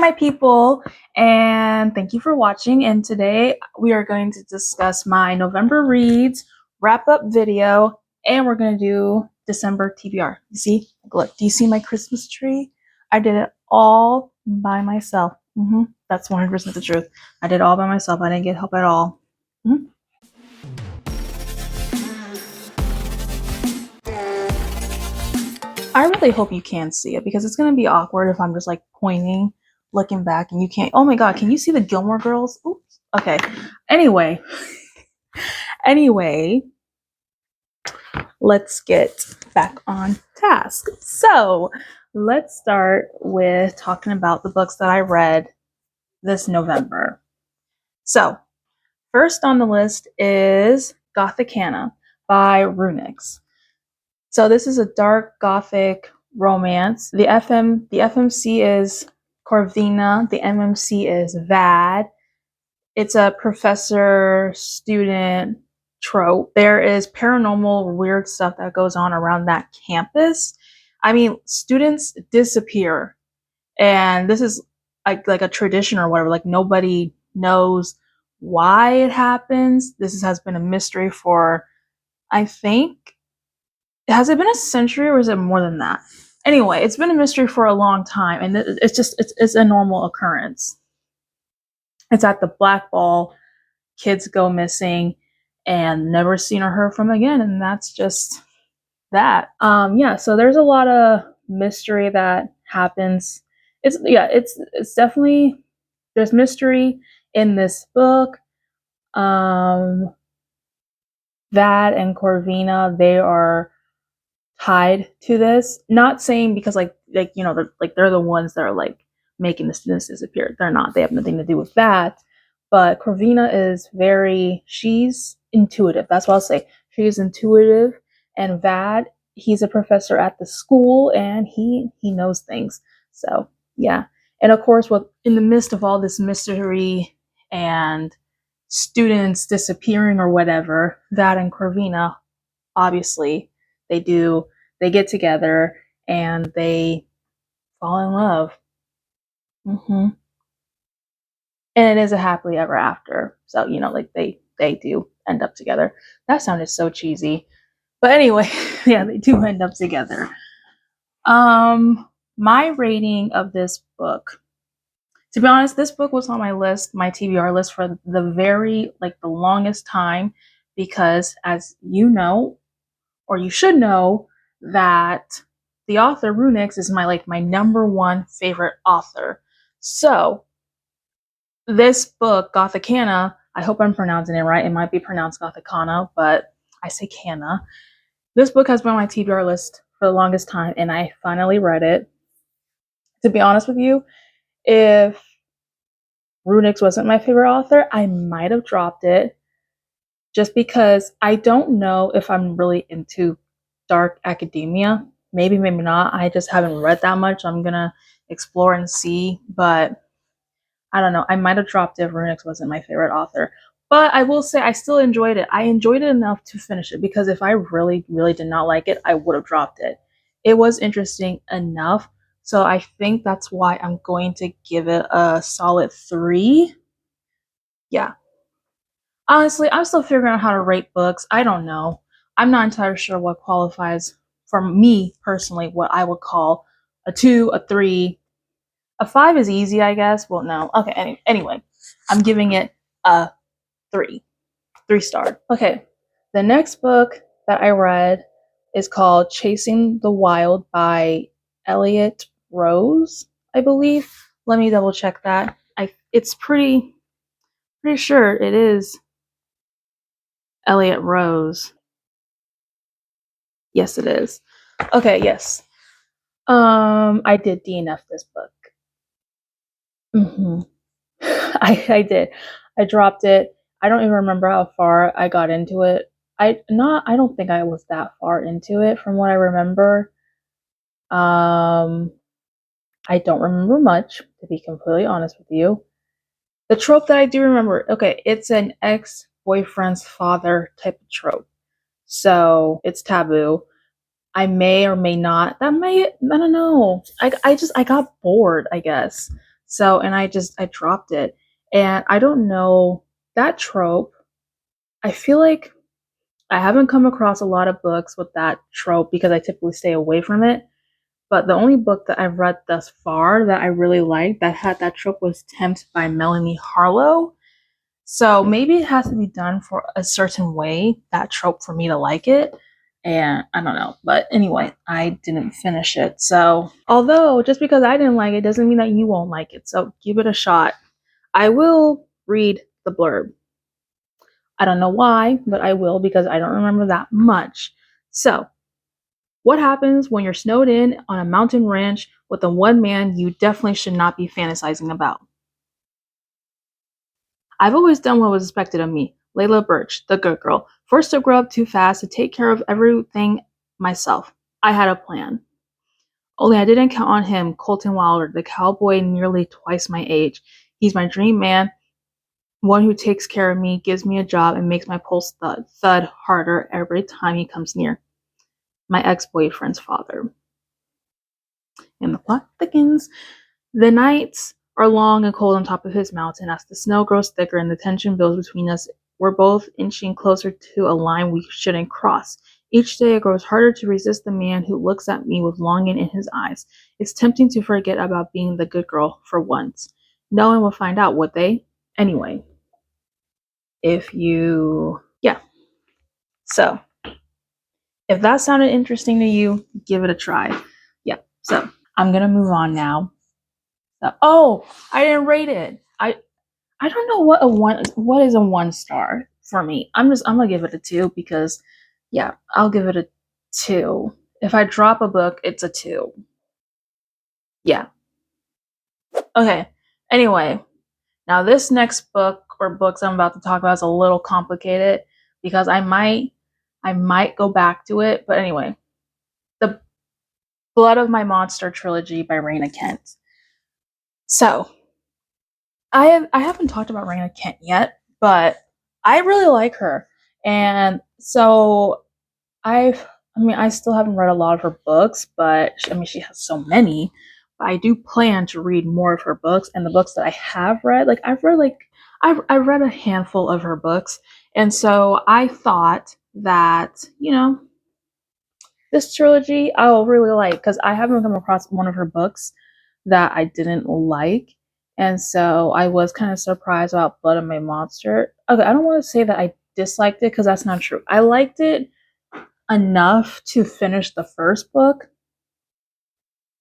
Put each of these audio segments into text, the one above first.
my people, and thank you for watching. And today we are going to discuss my November reads wrap-up video, and we're going to do December TBR. You see? Look, do you see my Christmas tree? I did it all by myself. That's 100% the truth. I did it all by myself. I didn't get help at all. I really hope you can see it, because it's going to be awkward if I'm just like pointing, looking back, and you can't. Oh my god, can you see the Gilmore Girls? Oops. Okay. Anyway, let's get back on task. So let's start with talking about the books that I read this November. So first on the list is Gothikana by Runyx. So this is a dark gothic romance. The FMC is Corvina. The MMC is Vad. It's a professor-student trope. There is paranormal weird stuff that goes on around that campus. I mean, students disappear, and this is like a tradition or whatever. Like, nobody knows why it happens. This has been a mystery for, I think, has it been a century or is it more than that? Anyway, it's been a mystery for a long time, and it's a normal occurrence. It's at the Black Ball. Kids go missing and never seen or heard from again, and that's just that. Yeah, so there's a lot of mystery that happens. It's definitely, there's mystery in this book. Vad and Corvina, they are tied to this. Not saying because they're the ones that are like making the students disappear. They're not. They have nothing to do with that. But Corvina is she's intuitive. That's what I'll say. She's intuitive. And Vad, he's a professor at the school, and he knows things. So yeah. And of course, in the midst of all this mystery and students disappearing or whatever, Vad and Corvina, obviously, they get together and they fall in love. And it is a happily ever after. So, they do end up together. That sounded so cheesy. But anyway, yeah, they do end up together. My rating of this book, to be honest, this book was on my list, my TBR list, for the longest time, because as you know, or you should know, that the author Runyx is my number one favorite author. So this book, Gothikana, I hope I'm pronouncing it right. It might be pronounced Gothikana, but I say Kana. This book has been on my TBR list for the longest time, and I finally read it. To be honest with you, if Runyx wasn't my favorite author, I might have dropped it, just because I don't know if I'm really into dark academia. Maybe not. I just haven't read that much. I'm gonna explore and see, but I don't know. I might have dropped it if Runyx wasn't my favorite author. But I will say I still enjoyed it. I enjoyed it enough to finish it, because if I really, really did not like it, I would have dropped it. It was interesting enough. So I think that's why I'm going to give it a solid 3. Yeah. Honestly, I'm still figuring out how to rate books. I don't know. I'm not entirely sure what qualifies for me personally, what I would call a 2, a 3. A 5 is easy, I guess. Well, no. Okay, anyway, I'm giving it a 3. 3-star. Okay, the next book that I read is called Chasing the Wild by Elliott Rose, I believe. Let me double check that. It's pretty sure it is Elliott Rose. Yes, it is. Okay, yes. I did DNF this book. I did. I dropped it. I don't even remember how far I got into it. I don't think I was that far into it from what I remember. I don't remember much, to be completely honest with you. The trope that I do remember, okay, it's an ex-boyfriend's father type of trope. So it's taboo. I may or may not. I don't know. I got bored, I guess. So, and I dropped it. And I don't know, that trope, I feel like I haven't come across a lot of books with that trope because I typically stay away from it. But the only book that I've read thus far that I really liked that had that trope was Tempt by Melanie Harlow. So maybe it has to be done for a certain way, that trope, for me to like it. And I don't know. But anyway, I didn't finish it. So, although just because I didn't like it doesn't mean that you won't like it. So give it a shot. I will read the blurb. I don't know why, but I will because I don't remember that much. So, what happens when you're snowed in on a mountain ranch with the one man you definitely should not be fantasizing about? I've always done what was expected of me. Layla Birch, the good girl, forced to grow up too fast to take care of everything myself. I had a plan. Only I didn't count on him, Colton Wilder, the cowboy nearly twice my age. He's my dream man, one who takes care of me, gives me a job, and makes my pulse thud harder every time he comes near. My ex-boyfriend's father. And the plot thickens. The nights are long and cold on top of his mountain. As the snow grows thicker and the tension builds between us, we're both inching closer to a line we shouldn't cross. Each day it grows harder to resist the man who looks at me with longing in his eyes. It's tempting to forget about being the good girl for once. No one will find out, would they? Anyway, So, if that sounded interesting to you, give it a try. Yeah, so I'm gonna move on now. I didn't rate it. I don't know what is a 1 star for me. I'm gonna give it a 2 because yeah, I'll give it a 2. If I drop a book, it's a 2. Yeah. Okay. Anyway, now this next book or books I'm about to talk about is a little complicated because I might go back to it, but anyway. The Blood of My Monster trilogy by Rina Kent. So, I haven't talked about Rina Kent yet, but I really like her. And so I still haven't read a lot of her books, but she has so many. But I do plan to read more of her books, and the books that I have read, I've read a handful of her books, and so I thought that this trilogy I'll really like because I haven't come across one of her books that I didn't like. And so I was kind of surprised about Blood of My Monster. Okay, I don't want to say that I disliked it because that's not true. I liked it enough to finish the first book.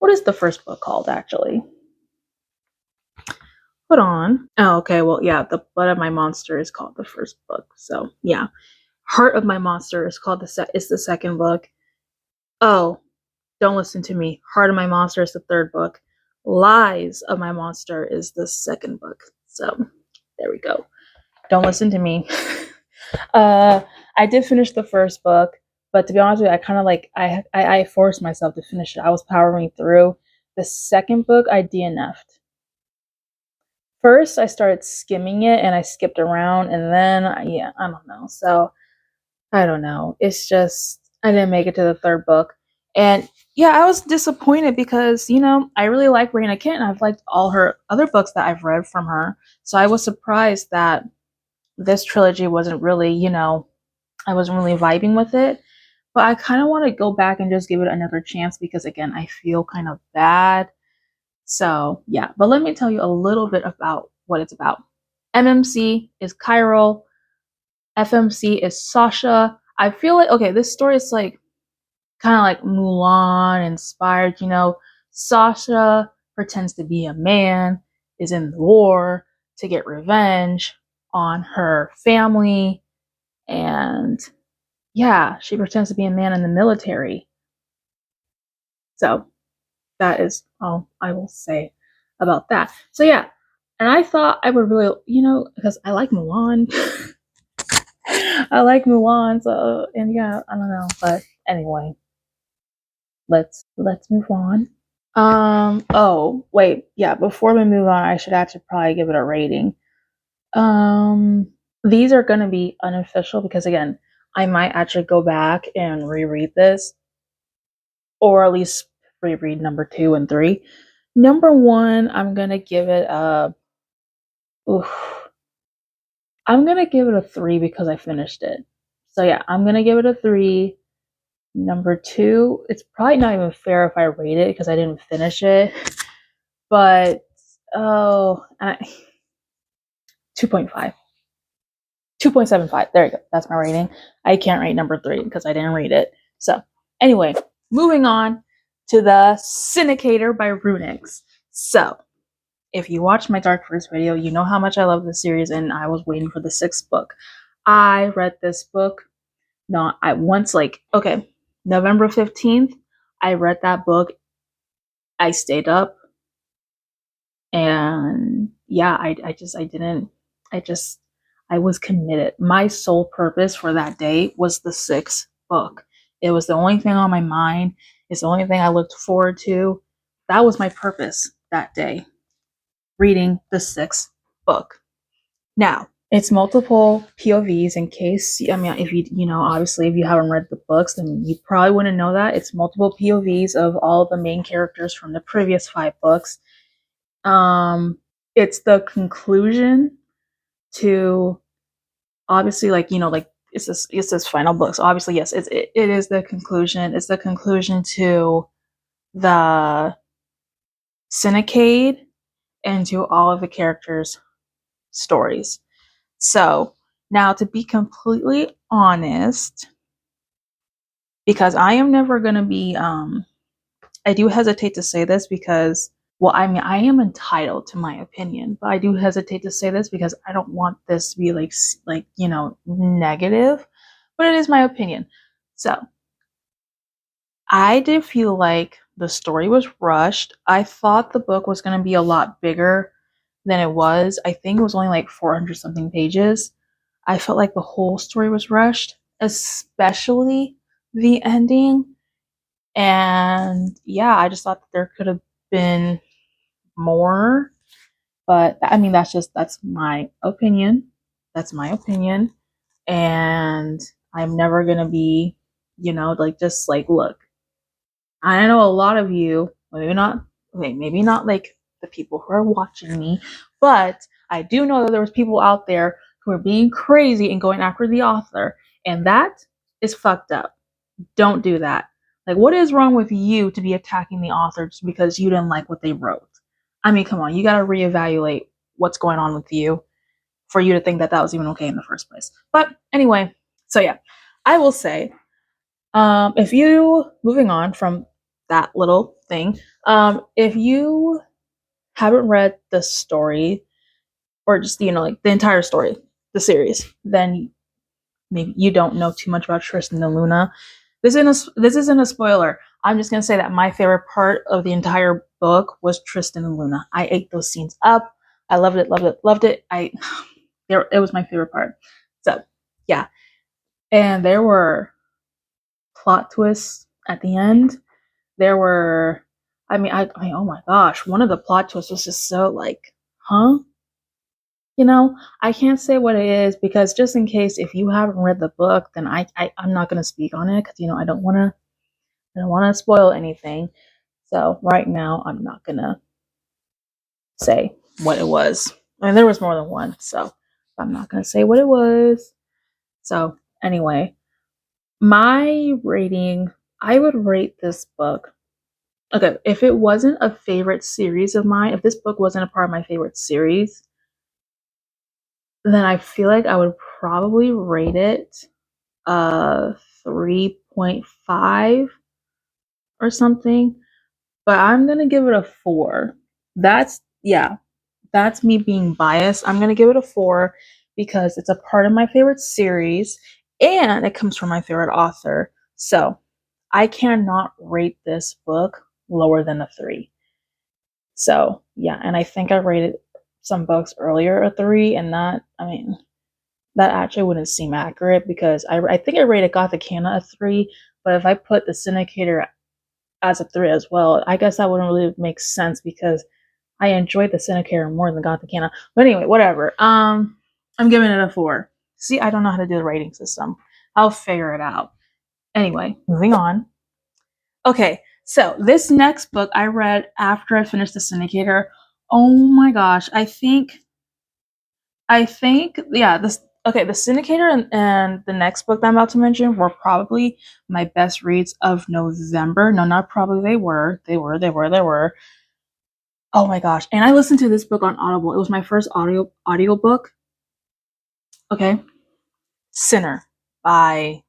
What is the first book called, actually? Hold on. Oh, okay. Well, yeah, The Blood of My Monster is called the first book. So, yeah. Heart of My Monster is called is the second book. Oh, don't listen to me. Heart of My Monster is the third book. Lies of My Monster is the second book. So, there we go. Don't listen to me. I did finish the first book, but to be honest with you, I kind of I forced myself to finish it. I was powering through. The second book, I DNF'd. First, I started skimming it and I skipped around, and then I don't know. So I don't know. It's just I didn't make it to the third book, and yeah, I was disappointed because I really like Rina Kent, and I've liked all her other books that I've read from her. So I was surprised that this trilogy wasn't really, I wasn't really vibing with it. But I kind of want to go back and just give it another chance because, again, I feel kind of bad. So, yeah. But let me tell you a little bit about what it's about. MMC is Chiral. FMC is Sasha. I feel like, okay, this story is kind of like Mulan inspired, Sasha pretends to be a man, is in the war to get revenge on her family, and yeah, she pretends to be a man in the military. So that is all I will say about that. So yeah, and I thought I would really, because I like Mulan. I like Mulan, so and yeah, I don't know, but anyway, let's move on. Oh wait, yeah. Before we move on, I should actually probably give it a rating. These are gonna be unofficial because again, I might actually go back and reread this, or at least reread number 2 and 3. Number one, I'm gonna give it a. Oof. I'm gonna give it a 3 because I finished it. So yeah, I'm gonna give it a 3. Number two, it's probably not even fair if I rate it because I didn't finish it. But 2.5. 2.75. There you go. That's my rating. I can't rate number 3 because I didn't read it. So anyway, moving on to the Syndicater by Runyx. So if you watched my Dark First video, you know how much I love this series, and I was waiting for the 6th book. I read this book November 15th, I read that book. I stayed up, and yeah, I was committed. My sole purpose for that day was the 6th book. It was the only thing on my mind. It's the only thing I looked forward to. That was my purpose that day, reading the 6th book. Now, it's multiple POVs in case, if obviously if you haven't read the books, then you probably wouldn't know that. It's multiple POVs of all of the main characters from the previous 5 books. It's the conclusion to, obviously, it's this final book. So obviously, yes, it is the conclusion. It's the conclusion to the Syndicate and to all of the characters' stories. So now, to be completely honest, because I am never going to be, I do hesitate to say this because, I am entitled to my opinion, but I do hesitate to say this because I don't want this to be negative, but it is my opinion. So I did feel like the story was rushed. I thought the book was going to be a lot bigger than it was. I think it was only like 400 something pages. I felt like the whole story was rushed, especially the ending. And yeah, I just thought that there could have been more. But that's my opinion. That's my opinion. And I'm never going to be, look, I know a lot of you, maybe not like the people who are watching me, but I do know that there was people out there who are being crazy and going after the author, and that is fucked up. Don't do that. Like, what is wrong with you to be attacking the author just because you didn't like what they wrote? I mean, come on, you got to reevaluate what's going on with you for you to think that that was even okay in the first place. But anyway, so yeah, I will say, if you, moving on from that little thing, if you haven't read the story, or just the entire story, the series, then maybe you don't know too much about Tristan and Luna. This isn't a spoiler. I'm just gonna say that my favorite part of the entire book was Tristan and Luna. I ate those scenes up. I loved it, loved it, loved it. It was my favorite part. So yeah, and there were plot twists at the end. There were, oh my gosh, one of the plot twists was just so like, huh? I can't say what it is because just in case if you haven't read the book, then I'm not gonna speak on it because I don't wanna spoil anything. So right now I'm not gonna say what it was. I mean, there was more than one, so I'm not gonna say what it was. So anyway, my rating, I would rate this book. Okay, if it wasn't a favorite series of mine, if this book wasn't a part of my favorite series, then I feel like I would probably rate it 3.5 or something. But I'm gonna give it a 4. That's me being biased. I'm gonna give it a 4 because it's a part of my favorite series and it comes from my favorite author. So I cannot rate this book lower than a 3. So yeah, and I think I rated some books earlier a 3, and that actually wouldn't seem accurate because I think I rated Gothikana a 3, but if I put the Syndicator as a 3 as well, I guess that wouldn't really make sense because I enjoyed the Syndicator more than Gothikana. But anyway, whatever. I'm giving it a 4. See, I don't know how to do the rating system. I'll figure it out. Anyway, moving on. Okay, So this next book I read after I finished the Syndicator. Oh my gosh, I think yeah, this okay, the Syndicator and the next book that I'm about to mention were probably my best reads of November. No, not probably, they were. They were. Oh my gosh. And I listened to this book on Audible. It was my first audio book. Okay. Sinner by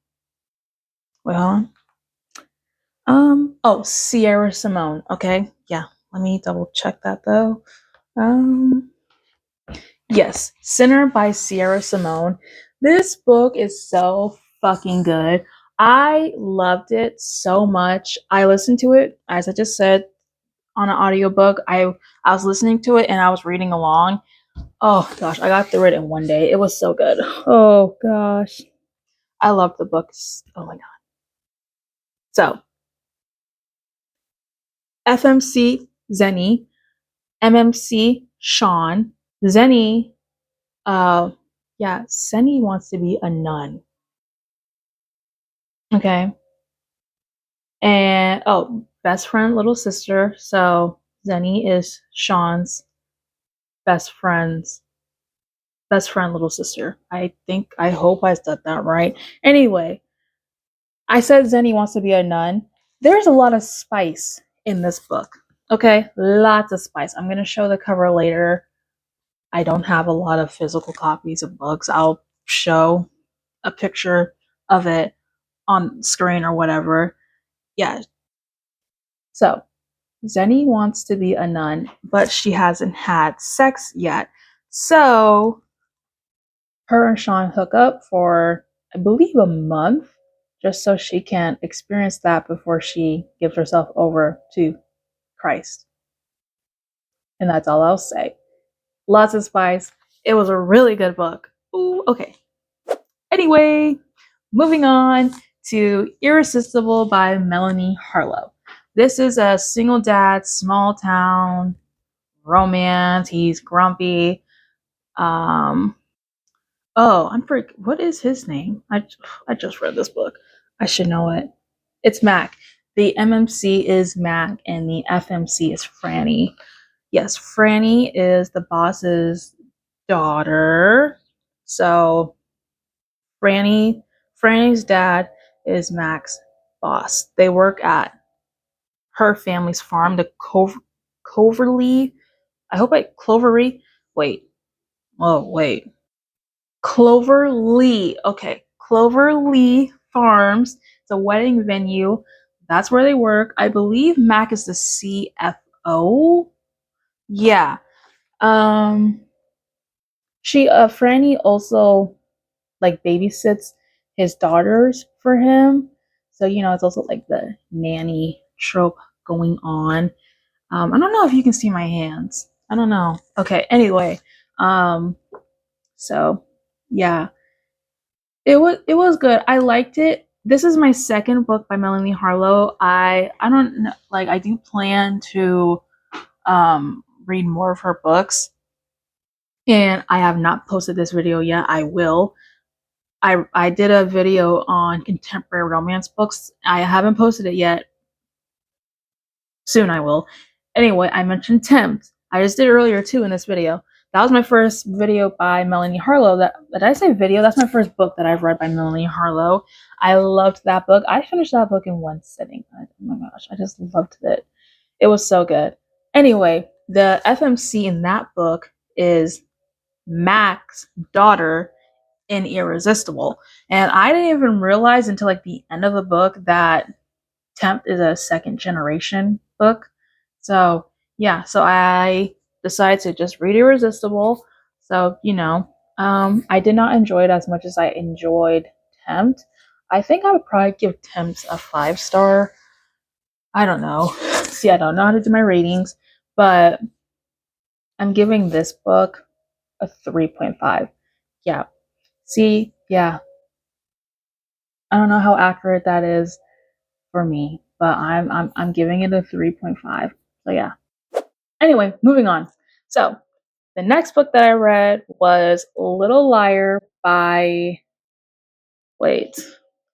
wait, hold on. Sierra Simone. Okay. Yeah. Let me double check that though. Yes, Sinner by Sierra Simone. This book is so fucking good. I loved it so much. I listened to it, as I just said, on an audiobook. I was listening to it and I was reading along. Oh gosh, I got through it in one day. It was so good. Oh gosh. I love the books. Oh my god. So, FMC Zenny, MMC Sean, Zenny, Zenny wants to be a nun. Okay. And best friend, little sister. So Zenny is Sean's best friend, little sister. I hope I said that right. Anyway, I said Zenny wants to be a nun. There's a lot of spice in this book. Okay, lots of spice. I'm gonna show the cover later. I don't have a lot of physical copies of books. I'll show a picture of it on screen or whatever. Yeah. So Zenny wants to be a nun, but she hasn't had sex yet. So her and Sean hook up for, I believe, a month, just so she can experience that before she gives herself over to Christ. And that's all I'll say. Lots of spice. It was a really good book. Ooh, okay. Anyway, moving on to Irresistible by Melanie Harlow. This is a single dad, small town romance. He's grumpy. What is his name? I just read this book. I should know it. It's Mac. The MMC is Mac, and the FMC is Franny. Yes, Franny is the boss's daughter. So Franny's dad is Mac's boss. They work at her family's farm, the Coverly. I hope I Clovery. Wait. Oh wait. Cloverleigh. Okay, Cloverleigh Farms. It's a wedding venue. That's where they work. I believe Mac is the CFO. Yeah. Um. Franny also like babysits his daughters for him. So it's also like the nanny trope going on. I don't know if you can see my hands. I don't know. Okay. Anyway. Um. So yeah. It was good. I liked it. This is my second book by Melanie Harlow. I don't know, like I do plan to read more of her books, and I have not posted this video yet. I will. I did a video on contemporary romance books. I haven't posted it yet. Soon I will. Anyway, I mentioned Tempt. I just did earlier too in this video. That was my first video by Melanie Harlow. Did I say video? That's my first book that I've read by Melanie Harlow. I loved that book. I finished that book in one sitting. Oh my gosh, I just loved it. It was so good. Anyway, the FMC in that book is Mac's daughter in Irresistible. And I didn't even realize until like the end of the book that Tempt is a second generation book. So yeah, so I decided to just read Irresistible. So I did not enjoy it as much as I enjoyed Tempt. I think I would probably give Tempt a 5-star. I don't know. See, I don't know how to do my ratings, but I'm giving this book a 3.5. Yeah. See, yeah. I don't know how accurate that is for me, but I'm giving it a 3.5. So yeah. Anyway, moving on. So the next book that I read was Little Liar by. Wait,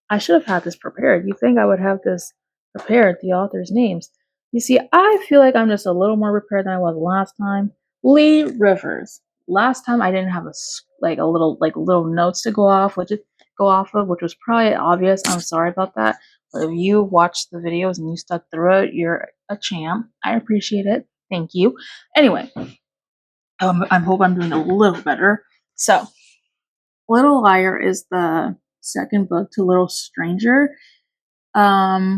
I should have had this prepared. You think I would have this prepared, the author's names. You see, I feel like I'm just a little more prepared than I was last time. Leigh Rivers. Last time I didn't have little notes to go off, of, which was probably obvious. I'm sorry about that. But if you watched the videos and you stuck through it, you're a champ. I appreciate it. Thank you. Anyway, I hope I'm doing a little better. So, Little Liar is the second book to Little Stranger. Now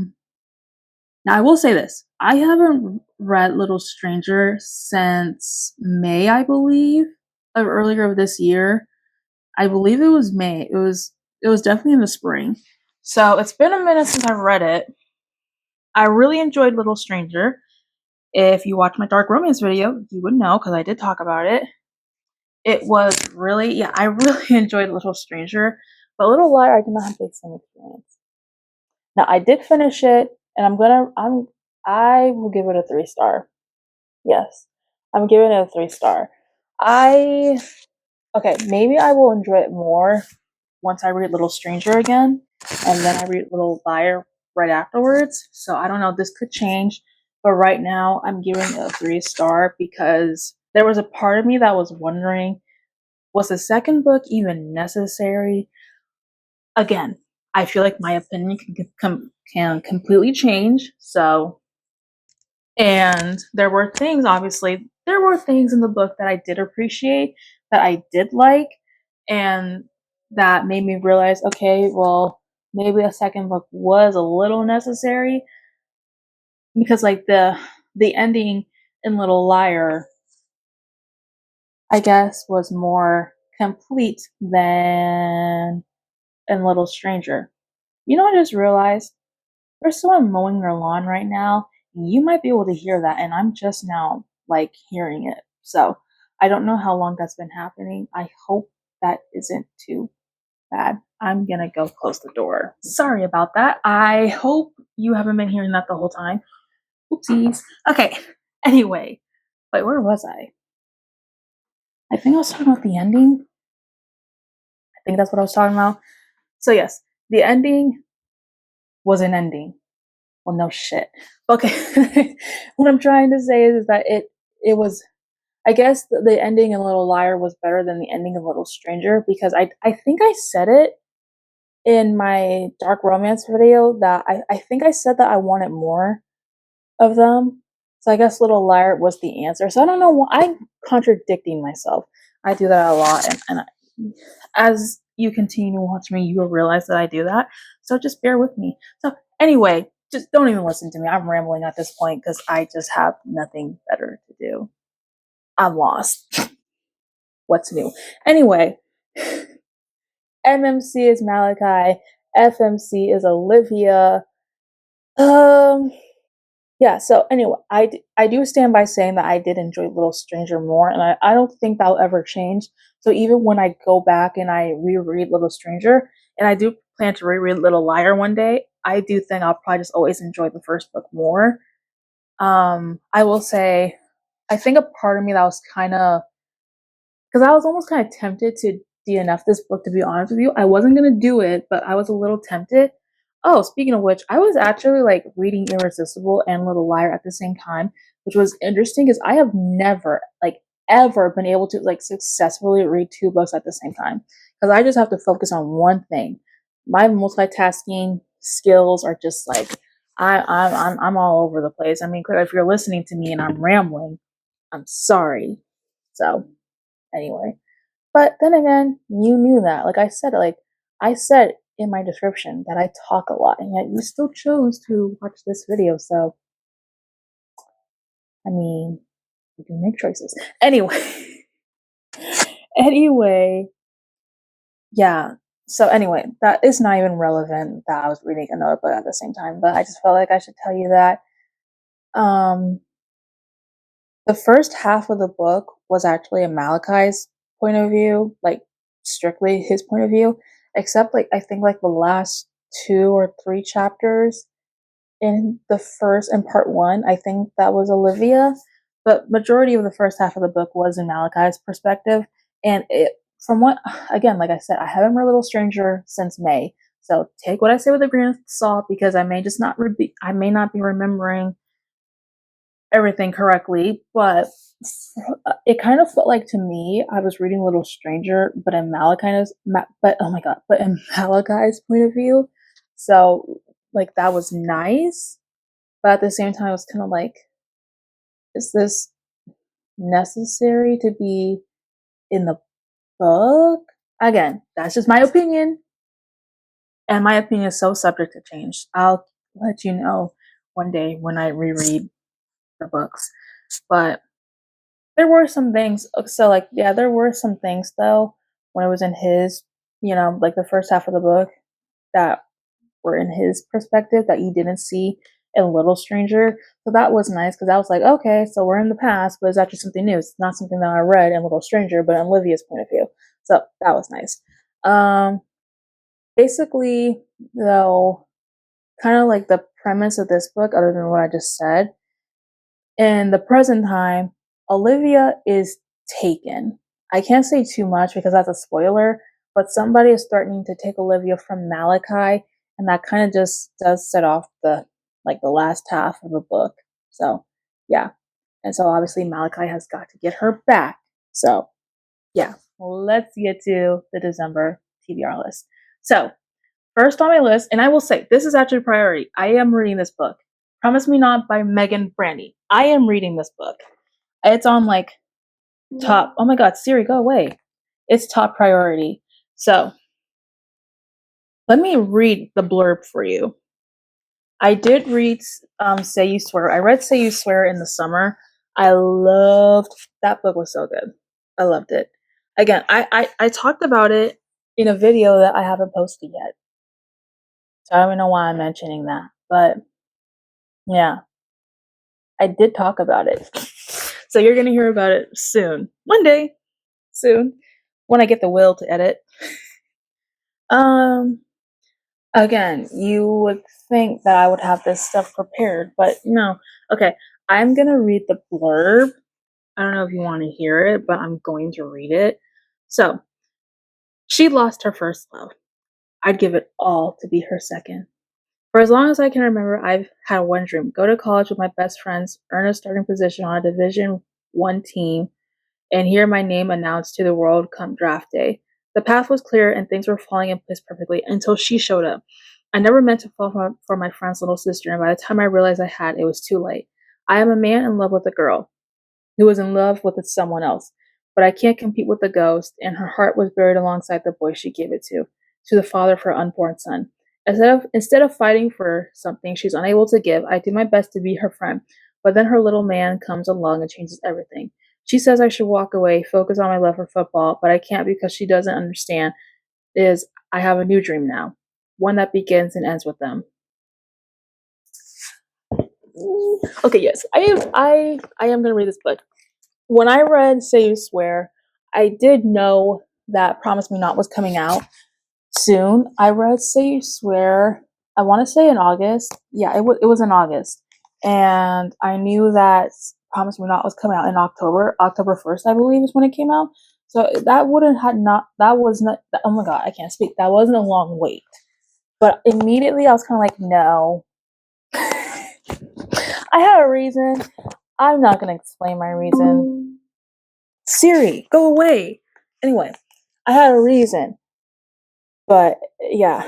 I will say this. I haven't read Little Stranger since May, I believe, of earlier this year. I believe it was May. It was definitely in the spring. So it's been a minute since I've read it. I really enjoyed Little Stranger. If you watch my dark romance video, you would know because I did talk about it. It was really, I really enjoyed Little Stranger, but Little Liar I did not have the same experience. Now I did finish it, and I will give it a 3-star. Yes, I'm giving it a 3-star. Maybe I will enjoy it more once I read Little Stranger again, and then I read Little Liar right afterwards. So I don't know, this could change, but right now I'm giving it a 3-star because there was a part of me that was wondering, was the second book even necessary? Again, I feel like my opinion can completely change. So, and there were things in the book that I did appreciate, that I did like, and that made me realize, okay, well, maybe a second book was a little necessary, because like the ending in Little Liar, I guess, was more complete than in Little Stranger. You know, I just realized there's someone mowing their lawn right now. You might be able to hear that, and I'm just now like hearing it. So I don't know how long that's been happening. I hope that isn't too bad. I'm gonna go close the door. Sorry about that. I hope you haven't been hearing that the whole time. Oopsies. Okay. Anyway, wait, where was I? I think I was talking about the ending. I think that's what I was talking about. So yes, the ending was an ending. Well, no shit. Okay. What I'm trying to say is that it was, I guess the ending in Little Liar was better than the ending in Little Stranger, because I think I said it in my dark romance video that I think I said that I wanted more of them. So I guess Little Liar was the answer. So I don't know why I'm contradicting myself. I do that a lot, as you continue to watch me, you will realize that I do that. So just bear with me. So anyway, just don't even listen to me. I'm rambling at this point because I just have nothing better to do. I'm lost. What's new? Anyway, MMC is Malachi. FMC is Olivia. Yeah, so anyway, I do stand by saying that I did enjoy Little Stranger more, and I don't think that'll ever change. So even when I go back and I reread Little Stranger, and I do plan to reread Little Liar one day, I do think I'll probably just always enjoy the first book more. I will say, I think a part of me that was kind of, because I was almost kind of tempted to DNF this book, to be honest with you. I wasn't going to do it, but I was a little tempted. Oh, speaking of which, I was actually like reading Irresistible and Little Liar at the same time, which was interesting because I have never, like, ever been able to like successfully read 2 books at the same time, because I just have to focus on one thing. My multitasking skills are just like, I'm all over the place. I mean, clearly, if you're listening to me and I'm rambling, I'm sorry. So anyway, but then again, you knew that. Like I said in my description that I talk a lot, and yet you still chose to watch this video. So, I mean, you can make choices. Anyway, anyway, yeah. So anyway, that is not even relevant that I was reading another book at the same time, but I just felt like I should tell you that. The first half of the book was actually a Malachi's point of view, like strictly his point of view, except like I think like the last 2 or 3 chapters in part 1, I think that was Olivia, but majority of the first half of the book was in Malachi's perspective. And it, from what, again, like I said, I haven't read Little Stranger since May, So take what I say with a grain of salt, because I may not be remembering everything correctly, but it kind of felt like, to me, I was reading Little Stranger, but in Malachi's point of view. So like that was nice, but at the same time, I was kind of like, is this necessary to be in the book? Again, that's just my opinion, and my opinion is so subject to change. I'll let you know one day when I reread the books. But there were some things. So, like, yeah, there were some things though when it was in his, like the first half of the book, that were in his perspective that you didn't see in Little Stranger. So that was nice, because I was like, okay, so we're in the past, but it's actually something new. It's not something that I read in Little Stranger, but in Olivia's point of view. So that was nice. Basically, though, kind of like the premise of this book, other than what I just said, in the present time, Olivia is taken. I can't say too much because that's a spoiler, but somebody is threatening to take Olivia from Malachi, and that kind of just does set off the last half of the book. So yeah. And so obviously Malachi has got to get her back. So yeah, let's get to the December TBR list. So first on my list, and I will say this is actually a priority, I am reading this book. Promise Me Not by Meagan, Brandy. I am reading this book. It's on like top. Oh my God, Siri, go away. It's top priority. So let me read the blurb for you. I did read Say You Swear. I read Say You Swear in the summer. I loved that book. Was so good. I loved it. Again, I talked about it in a video that I haven't posted yet. So I don't even know why I'm mentioning that. But yeah, I did talk about it. So you're going to hear about it soon. One day. Soon. When I get the will to edit. Again, you would think that I would have this stuff prepared, but no. Okay, I'm going to read the blurb. I don't know if you want to hear it, but I'm going to read it. So, she lost her first love. I'd give it all to be her second. For as long as I can remember, I've had one dream: go to college with my best friends, earn a starting position on a Division I team, and hear my name announced to the world come draft day. The path was clear and things were falling in place perfectly until she showed up. I never meant to fall for my friend's little sister, and by the time I realized I had, it was too late. I am a man in love with a girl who was in love with someone else, but I can't compete with the ghost, and her heart was buried alongside the boy she gave it to the father of her unborn son. Instead of fighting for something she's unable to give, I do my best to be her friend, but then her little man comes along and changes everything. She says I should walk away, focus on my love for football, but I can't because she doesn't understand. I have a new dream now, one that begins and ends with them. Okay, yes, I am gonna read this book. When I read Say You Swear, I did know that Promise Me Not was coming out soon. I read Say You Swear, I want to say in August. Yeah, it was in August, and I knew that Promise Me Not was coming out in October. October 1st, I believe, is when it came out. So that was not. Oh my God, I can't speak. That wasn't a long wait. But immediately, I was kind of like, no. I had a reason. I'm not gonna explain my reason. Siri, go away. Anyway, I had a reason. But yeah,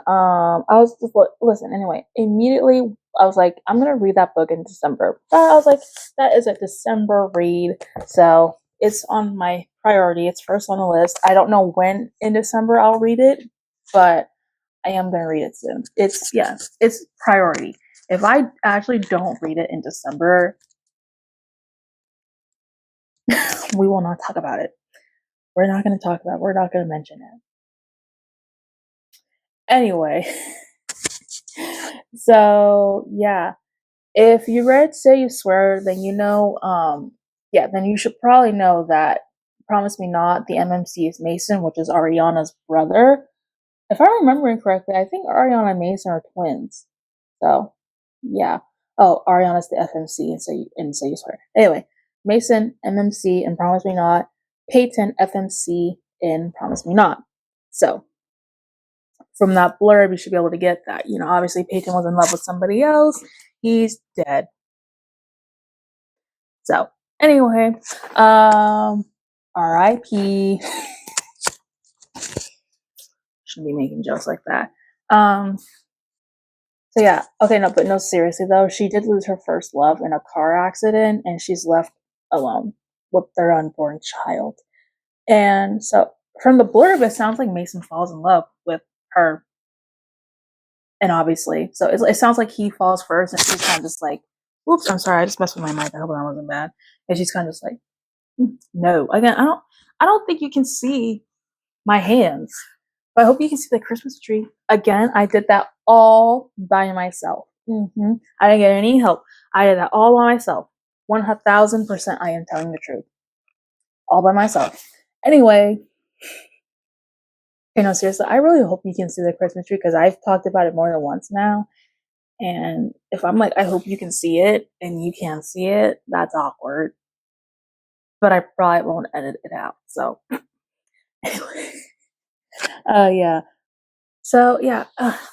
I was just listen. Anyway, immediately I was like, I'm gonna read that book in December. But I was like, that is a December read, so it's on my priority. It's first on the list. I don't know when in December I'll read it, but I am gonna read it soon. It's priority. If I actually don't read it in December, we will not talk about it. We're not gonna talk about it. We're not gonna mention it. Anyway, so yeah, if you read Say You Swear, then then you should probably know that Promise Me Not, the MMC is Mason, which is Ariana's brother. If I'm remembering correctly, I think Ariana and Mason are twins. So yeah. Oh, Ariana's the FMC and Say You Swear. Anyway, Mason, MMC, and Promise Me Not. Peyton, FMC, in Promise Me Not. So from that blurb, you should be able to get that. You know, obviously Peyton was in love with somebody else. He's dead. So anyway, R.I.P. Shouldn't be making jokes like that. So yeah, okay, no, but no, seriously though, she did lose her first love in a car accident, and she's left alone with their unborn child. And so from the blurb, it sounds like Mason falls in love with her, and obviously, so it sounds like he falls first, and she's kind of just like, "Oops, I'm sorry, I just messed with my mic. I hope that wasn't bad." And she's kind of just like, "No, again, I don't think you can see my hands." But I hope you can see the Christmas tree. Again, I did that all by myself. I didn't get any help. I did that all by myself. 1000% I am telling the truth. All by myself. Anyway, you know, seriously, I really hope you can see the Christmas tree because I've talked about it more than once now. And if I'm like, I hope you can see it and you can't see it, that's awkward. But I probably won't edit it out. So, anyway. Yeah. So yeah,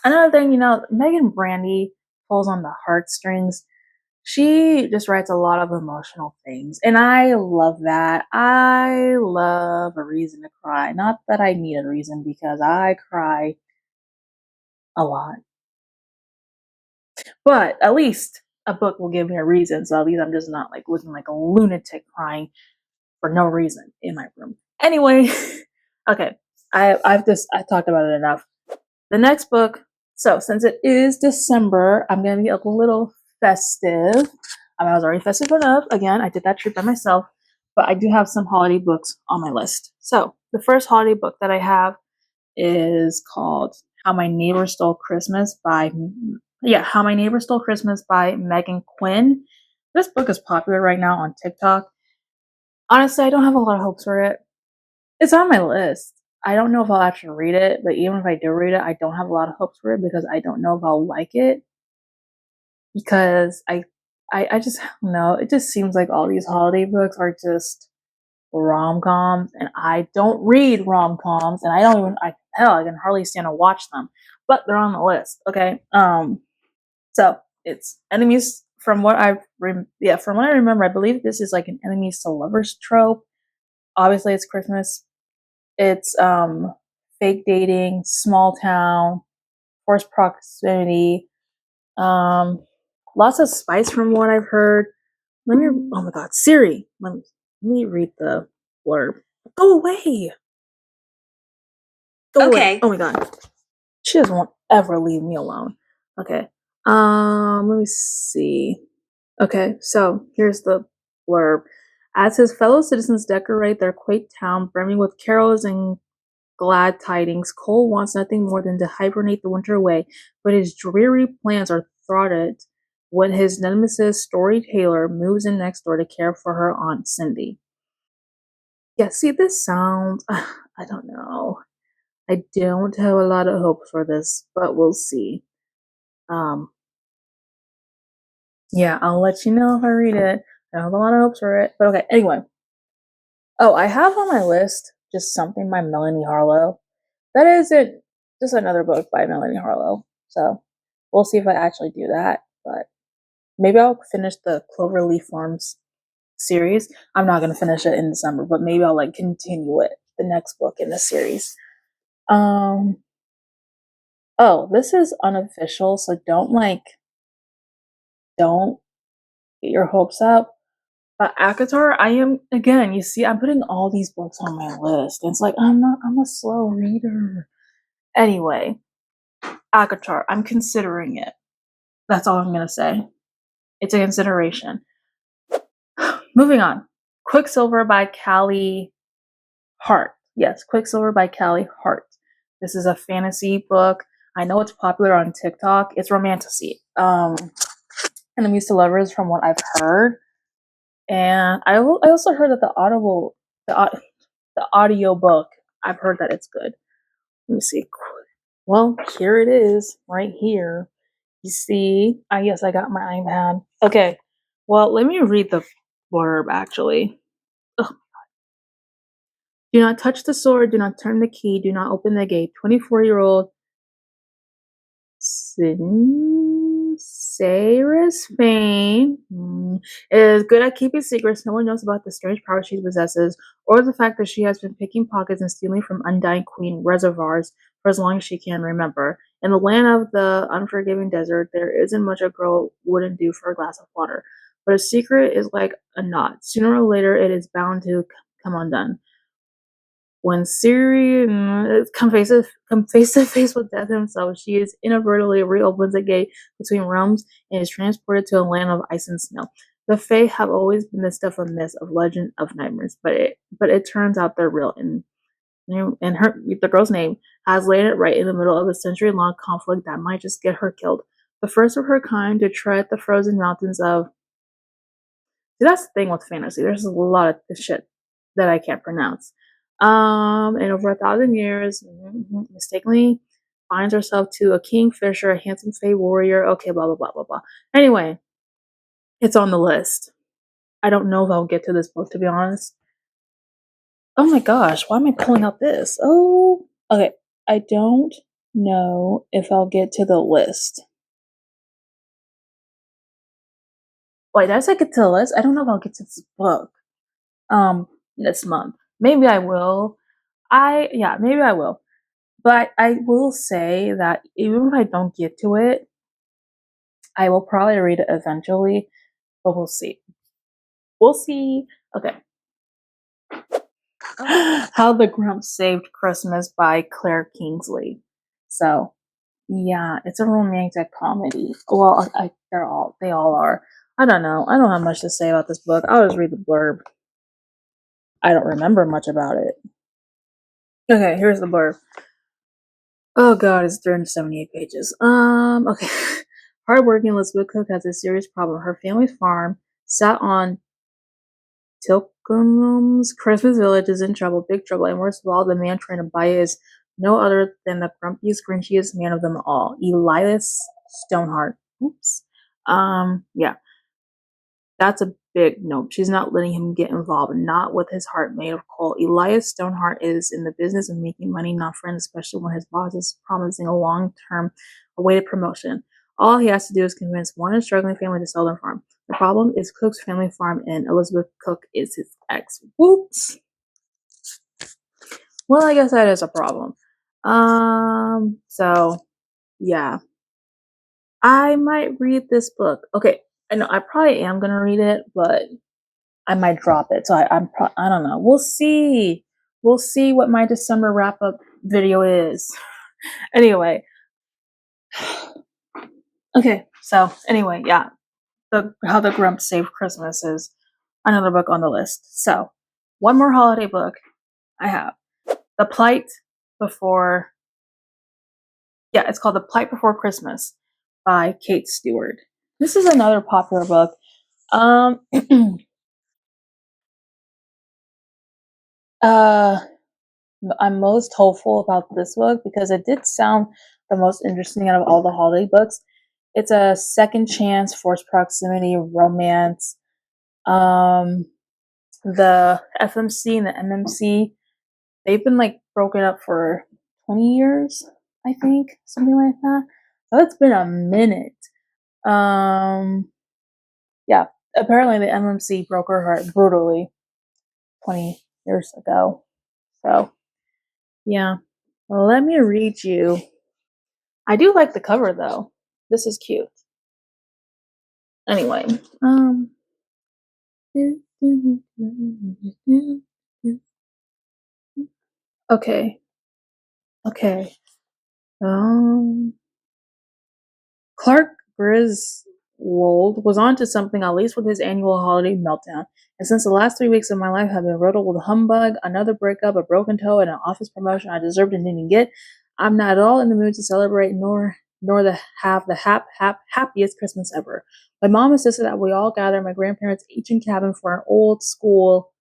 another thing, you know, Meagan Brandy pulls on the heartstrings. She just writes a lot of emotional things, and I love that. I love a reason to cry. Not that I need a reason, because I cry a lot. But at least a book will give me a reason, so at least I'm just not like looking like a lunatic crying for no reason in my room. Anyway, okay, I talked about it enough. The next book, so since it is December, I'm going to be a little festive. I was already festive enough. Again, I did that trip by myself, but I do have some holiday books on my list. So the first holiday book that I have is called How My Neighbor Stole Christmas by Meagan Quinn. This book is popular right now on TikTok. Honestly, I don't have a lot of hopes for it. It's on my list. I don't know if I'll actually read it, but even if I do read it, I don't have a lot of hopes for it because I don't know if I'll like it. Because I just don't know. It just seems like all these holiday books are just rom-coms, and I don't read rom-coms, and I can hardly stand to watch them. But they're on the list, okay? So it's enemies from what I remember. I believe this is like an enemies to lovers trope. Obviously, it's Christmas. It's fake dating, small town, forced proximity, lots of spice from what I've heard. Oh my god, Siri, let me read the blurb. Go away. Go away. Oh my god. She doesn't want ever leave me alone. Okay. Let me see. Okay, so here's the blurb. As his fellow citizens decorate their quaint town, brimming with carols and glad tidings, Cole wants nothing more than to hibernate the winter away, but his dreary plans are thwarted when his nemesis, storyteller, moves in next door to care for her Aunt Cindy. Yeah, see, this sounds... I don't know. I don't have a lot of hope for this, but we'll see. Yeah, I'll let you know if I read it. I don't have a lot of hopes for it, but okay, anyway. Oh, I have on my list just something by Melanie Harlow. That isn't just another book by Melanie Harlow. So we'll see if I actually do that. But maybe I'll finish the Cloverleaf Farms series. I'm not gonna finish it in December, but maybe I'll like continue it, the next book in the series. Oh, this is unofficial, so don't get your hopes up. But ACOTAR, I am, again, you see, I'm putting all these books on my list. And it's like, I'm a slow reader. Anyway, ACOTAR, I'm considering it. That's all I'm going to say. It's a consideration. Moving on. Quicksilver by Callie Hart. Yes, Quicksilver by Callie Hart. This is a fantasy book. I know it's popular on TikTok. It's romantasy. Enemies to lovers, from what I've heard. And I also heard that the audio book, I've heard that it's good. Let me see. Well, here it is, right here. You see, I guess I got my iPad. Okay, well, let me read the blurb, actually. Ugh. Do not touch the sword, do not turn the key, do not open the gate. 24-year-old Sarah's fame is good at keeping secrets. No one knows about the strange power she possesses, or the fact that she has been picking pockets and stealing from Undying Queen reservoirs for as long as she can remember. In the land of the unforgiving desert, there isn't much a girl wouldn't do for a glass of water. But a secret is like a knot. Sooner or later, it is bound to come undone. When Siri come face to face with death himself, she is inadvertently reopens a gate between realms and is transported to a land of ice and snow. The Fae have always been the stuff of myths, of legend, of nightmares, but it turns out they're real. And the girl's name has laid it right in the middle of a century-long conflict that might just get her killed. The first of her kind to tread the frozen mountains of. See, that's the thing with fantasy. There's a lot of shit that I can't pronounce. And over 1,000 years, mistakenly finds herself to a kingfisher, a handsome Fae warrior. Okay, blah, blah, blah, blah, blah. Anyway, it's on the list. I don't know if I'll get to this book, to be honest. Oh my gosh, why am I pulling out this? Oh, okay. I don't know if I'll get to the list. Wait, did I say get to the list? I don't know if I'll get to this book this month. Maybe I will. Maybe I will. But I will say that even if I don't get to it, I will probably read it eventually. But we'll see. We'll see. Okay. How the Grump Saved Christmas by Claire Kingsley. So, yeah, it's a romantic comedy. Well, they all are. I don't know. I don't have much to say about this book. I'll just read the blurb. I don't remember much about it. Okay, here's the blurb. Oh god, it's 378 pages. Okay. Hardworking Elizabeth Cook has a serious problem. Her family's farm, sat on Tilkenham's Christmas village, is in trouble, big trouble, and worst of all, the man trying to buy it is no other than the grumpiest, grinchiest man of them all, Elias Stoneheart. Oops. Yeah. That's a big nope. She's not letting him get involved, not with his heart made of coal. Elias Stoneheart is in the business of making money, not friends, especially when his boss is promising a long-term awaited promotion. All he has to do is convince one struggling family to sell their farm. The problem is Cook's family farm, and Elizabeth Cook is his ex. Whoops. Well, I guess that is a problem. So, yeah. I might read this book. Okay, I know I probably am gonna read it, but I might drop it. So I don't know. We'll see. We'll see what my December wrap up video is. Anyway. Okay. So anyway, yeah. How the Grump Saved Christmas is another book on the list. So one more holiday book I have. The Plight Before. Yeah, it's called The Plight Before Christmas by Kate Stewart. This is another popular book. I'm most hopeful about this book because it did sound the most interesting out of all the holiday books. It's a second chance, forced proximity, romance. The FMC and the MMC, they've been like broken up for 20 years, I think, something like that. So it's been a minute. Yeah, apparently the MMC broke her heart brutally 20 years ago. So, yeah. Well, let me read you. I do like the cover though. This is cute. Anyway, okay. Clark Griswold was on to something, at least with his annual holiday meltdown. And since the last 3 weeks of my life have been riddled with humbug, another breakup, a broken toe, and an office promotion I deserved and didn't get, I'm not at all in the mood to celebrate nor have the happiest Christmas ever. My mom insisted that we all gather at my grandparents' ancient cabin for an old school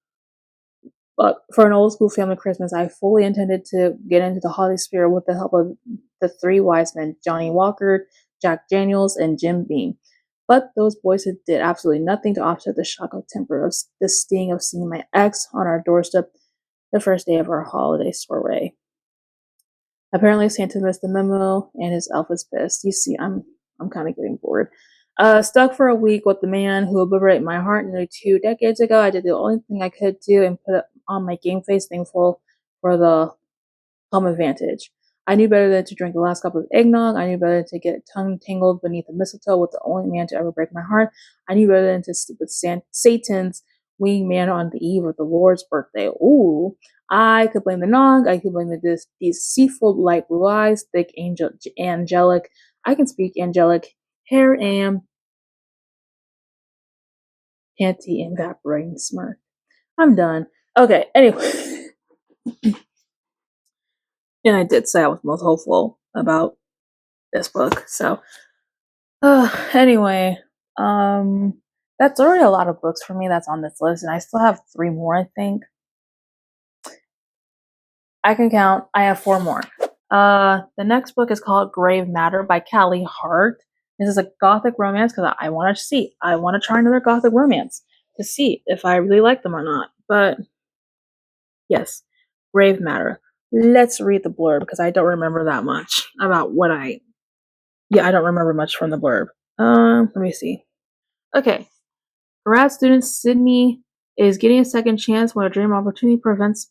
family Christmas. I fully intended to get into the holiday spirit with the help of the three wise men, Johnny Walker, Jack Daniels, and Jim Beam. But those boys did absolutely nothing to offset the shock of temper of the sting of seeing my ex on our doorstep the first day of our holiday soiree. Apparently Santa missed the memo and his elf is pissed. You see, I'm kind of getting bored. Stuck for a week with the man who obliterated my heart nearly 2 decades ago. I did the only thing I could do and put on my game face, thankful for the home advantage. I knew better than to drink the last cup of eggnog. I knew better than to get tongue tangled beneath the mistletoe with the only man to ever break my heart. I knew better than to sleep with Satan's wingman on the eve of the Lord's birthday. Ooh, I could blame the nog. I could blame the deceitful light blue eyes, thick angelic. I can speak angelic hair and panty evaporating smirk. I'm done. Okay, anyway. And I did say I was most hopeful about this book. So, anyway, that's already a lot of books for me that's on this list, and I still have 3 more, I think. I can count. I have 4 more. The next book is called Grave Matter by Callie Hart. This is a gothic romance because I want to see. I want to try another gothic romance to see if I really like them or not. But yes, Grave Matter. Let's read the blurb because I don't remember that much about what I don't remember much from the blurb. Let me see. Okay. Grad student Sydney is getting a second chance when a dream opportunity presents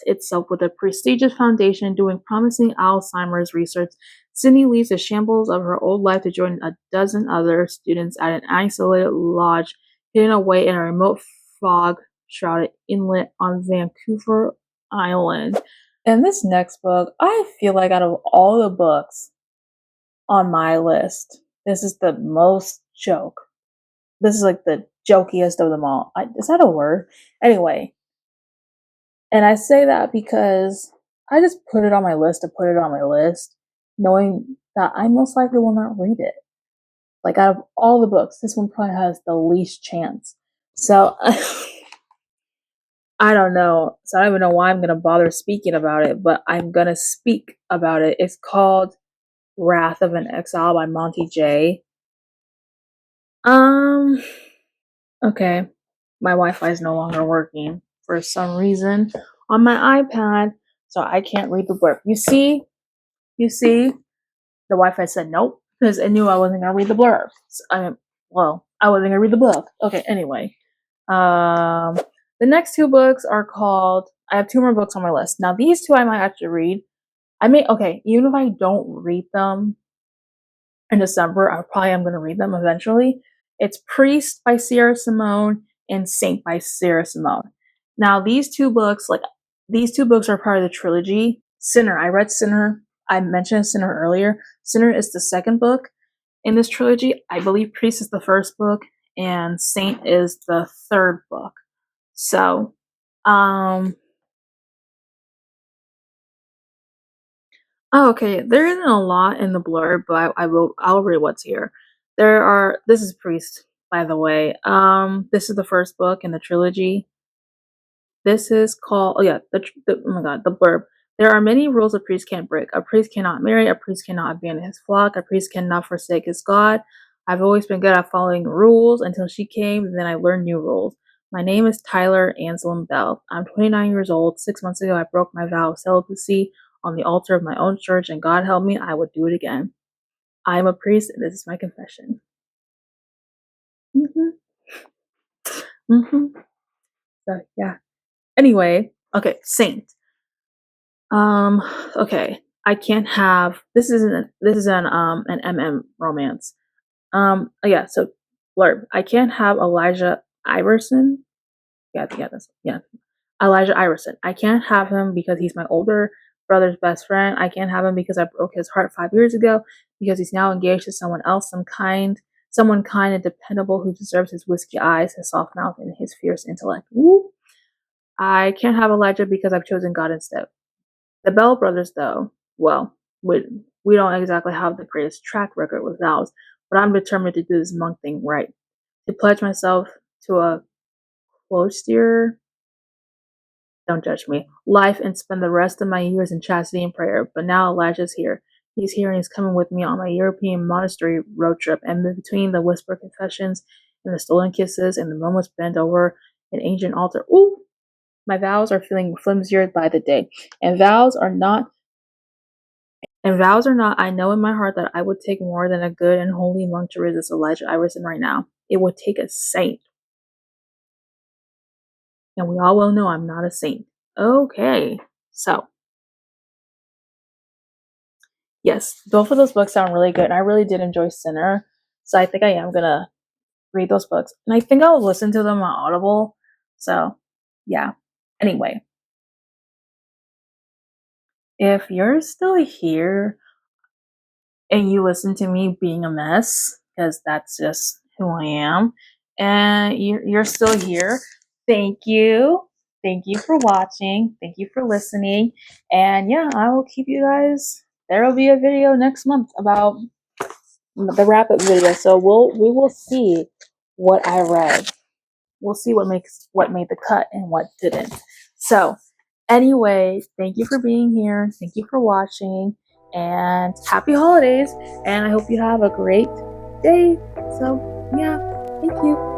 itself with a prestigious foundation doing promising Alzheimer's research. Sydney leaves the shambles of her old life to join a dozen other students at an isolated lodge hidden away in a remote fog-shrouded inlet on Vancouver Island. And this next book, I feel like out of all the books on my list, this is the most joke. This is like the jokiest of them all. Is that a word? Anyway. And I say that because I just put it on my list to put it on my list, knowing that I most likely will not read it. Like, out of all the books, this one probably has the least chance. So, I don't know. So I don't even know why I'm going to bother speaking about it, but I'm going to speak about it. It's called Wrath of an Exile by Monty J. Okay. My Wi-Fi is no longer working for some reason on my iPad, so I can't read the blurb. You see, the Wi-Fi said nope because it knew I wasn't gonna read the blurb. So I wasn't gonna read the book. Okay, anyway, the next 2 books are called. I have 2 more books on my list. Now these 2 I might actually read. Even if I don't read them in December, I probably am gonna read them eventually. It's Priest by Sierra Simone and Saint by Sierra Simone. Now these 2 books are part of the trilogy. Sinner, I read Sinner. I mentioned Sinner earlier. Sinner is the second book in this trilogy. I believe Priest is the first book and Saint is the third book. So, okay, there isn't a lot in the blurb, but I'll read what's here. This is Priest, by the way. This is the first book in the trilogy. This is called, the blurb. There are many rules a priest can't break. A priest cannot marry, a priest cannot abandon his flock, a priest cannot forsake his God. I've always been good at following rules until she came, and then I learned new rules. My name is Tyler Anselm Bell. I'm 29 years old. 6 months ago, I broke my vow of celibacy on the altar of my own church, and God help me, I would do it again. I am a priest, and this is my confession. So, yeah. Anyway, okay, Saint. Okay. I can't have this is an MM romance. So blurb. I can't have Elijah Iverson. Elijah Iverson. I can't have him because he's my older brother's best friend. I can't have him because I broke his heart 5 years ago, because he's now engaged to someone else, someone kind and dependable who deserves his whiskey eyes, his soft mouth, and his fierce intellect. Woo! I can't have Elijah because I've chosen God instead. The Bell brothers, though, well, we don't exactly have the greatest track record with vows, but I'm determined to do this monk thing right. To pledge myself to a cloister, don't judge me, life and spend the rest of my years in chastity and prayer. But now Elijah's here. He's here and he's coming with me on my European monastery road trip. And between the whispered confessions and the stolen kisses and the moments bent over an ancient altar, ooh, My vows are feeling flimsier by the day. And vows are not, I know in my heart that I would take more than a good and holy monk to resist Elijah Iverson right now. It would take a saint. And we all well know I'm not a saint. Okay, so yes, both of those books sound really good. And I really did enjoy Sinner. So I think I am going to read those books. And I think I'll listen to them on Audible. So yeah. Anyway, if you're still here and you listen to me being a mess, because that's just who I am, and you're still here, thank you. Thank you for watching. Thank you for listening. And yeah, I will keep you guys. There will be a video next month about the wrap up video. So we will see what I read. We'll see what made the cut and what didn't. So anyway, thank you for being here. Thank you for watching, and happy holidays. And I hope you have a great day. So yeah, thank you.